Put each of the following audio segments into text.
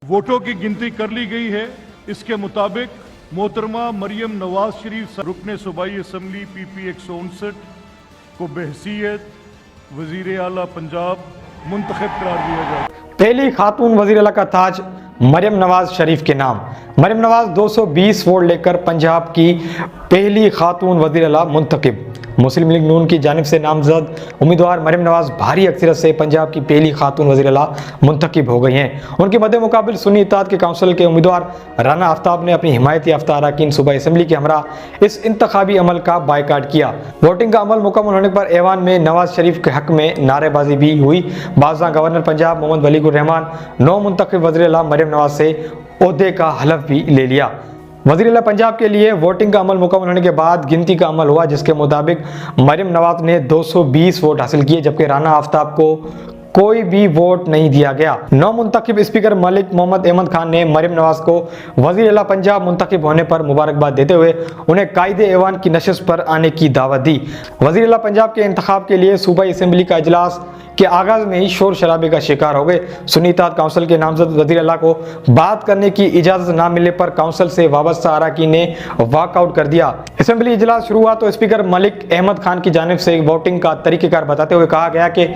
वोटों की गिनती कर ली गई है। इसके मुताबिक मोहतरमा मरियम नवाज शरीफ रुकने सूबाई असम्बली PP 159 को बहसीयत वजीर आला पंजाब मुंतखब करार दिया जाए। पहली खातून वजीर आला का ताज मरियम नवाज शरीफ के नाम। मरियम नवाज 220 वोट लेकर पंजाब की पहली खातून वजीर आला मुंतखब। मुस्लिम लीग नून की जानिब से नामजद उम्मीदवार मरियम नवाज भारी अक्सरियत से पंजाब की पहली खातून वज़ीर आला मुंतखब हो गई हैं। उनके मद्दे मुकाबिल सुन्नी इत्तेहाद के काउंसिल के उम्मीदवार राना आफ्ताब ने अपनी हिमायत याफ्ता अरकान सूबाई असम्बली के हमरा इस इंतखाबी अमल का बायकाट किया। वोटिंग का अमल मुकम्मल होने पर ऐवान में नवाज शरीफ के हक में नारेबाजी भी हुई। बाज़ गवर्नर पंजाब मोहम्मद वलीकुर रहमान नौ मुंतखब वज़ीर आला मरियम नवाज से ओहदे का हलफ भी ले लिया। वज़ीर आला पंजाब के लिए वोटिंग का अमल मुकम्मल होने के बाद गिनती का अमल हुआ, जिसके मुताबिक मरियम नवाज ने 220 वोट हासिल किए, जबकि राना आफ्ताब को कोई भी वोट नहीं दिया गया। नौ मुंतखब स्पीकर मलिक मोहम्मद अहमद खान ने मरियम नवाज को वज़ीर आला पंजाब मुंतखब होने पर मुबारकबाद देते हुए उन्हें कायदे ऐवान की नशिस्त पर आने की दावत दी। वज़ीर आला पंजाब के इंतखाब के लिए सूबाई असम्बली का इजलास के आगाज में ही शोर शराबे का शिकार हो गए। सुन्नी इत्तेहाद काउंसिल के नामजद वज़ीर आला को बात करने की इजाजत न मिलने पर काउंसिल से वाबस्ता अरकान ने वॉकआउट कर दिया। असम्बली इजलास शुरू हुआ तो स्पीकर मलिक अहमद खान की जानिब से वोटिंग का तरीक़ेकार बताते हुए कहा गया कि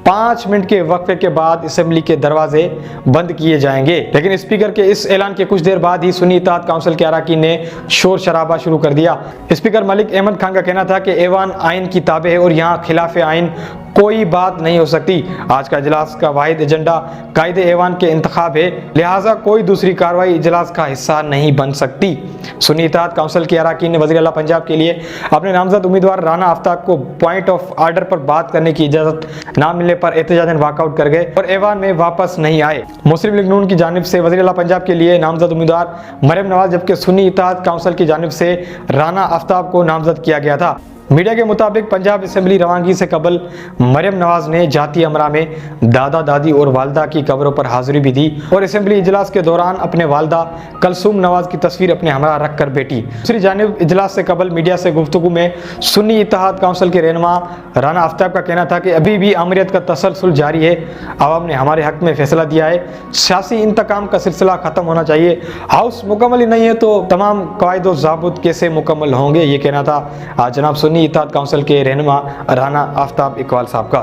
5 मिनट के वक्फे के बाद असम्बली के दरवाजे बंद किए जाएंगे, लेकिन स्पीकर के इस ऐलान के कुछ देर बाद ही सुन्नी इत्तेहाद काउंसिल के अरकान ने शोर शराबा शुरू कर दिया। स्पीकर मलिक अहमद खान का कहना था कि ऐवान आइन की ताबे है और यहाँ खिलाफ आइन कोई बात नहीं हो सकती। आज का इजलास का वाहिद एजेंडा कायदे ऐवान के इंतखाब है, लिहाजा कोई दूसरी कार्रवाई इजलास का हिस्सा नहीं बन सकती। सुन्नी इत्तेहाद काउंसिल के अरकान ने वज़ीर आला पंजाब के लिए अपने नामजद उम्मीदवार राना आफ्ताब को पॉइंट ऑफ आर्डर पर बात करने की इजाजत न मिलने पर एहतजाजन वॉकआउट कर गए और ऐवान में वापस नहीं आए। मुस्लिम लीग नून की जानिब से वज़ीर आला पंजाब के लिए नामजद उम्मीदवार मरियम नवाज, जबकि सुन्नी इत्तेहाद काउंसिल की जानिब से राना आफ्ताब को नामजद किया गया था। मीडिया के मुताबिक पंजाब असम्बली रवानगी से कबल मरियम नवाज ने जाती अमरा में दादा दादी और वालदा की कब्रों पर हाजिरी भी दी और असम्बली इजलास के दौरान अपने वालदा कलसूम नवाज की तस्वीर अपने हमरा रख कर बैठी। दूसरी जानिब इजलास से कबल मीडिया से गुफ्तगू में सुन्नी इत्तेहाद काउंसिल के रहनुमा राना आफ्ताब का कहना था कि अभी भी अमरीत का तसलसल जारी है, आवाम ने हमारे हक में फैसला दिया है, सियासी इंतकाम का सिलसिला ख़त्म होना चाहिए, हाउस मुकम्मल ही नहीं है तो तमाम कायदे व ज़ाबत कैसे मुकम्मल होंगे। ये कहना था जनाब सुन्नी इत्तेहाद काउंसिल के रहनुमा राना आफ्ताब इकबाल साहब का।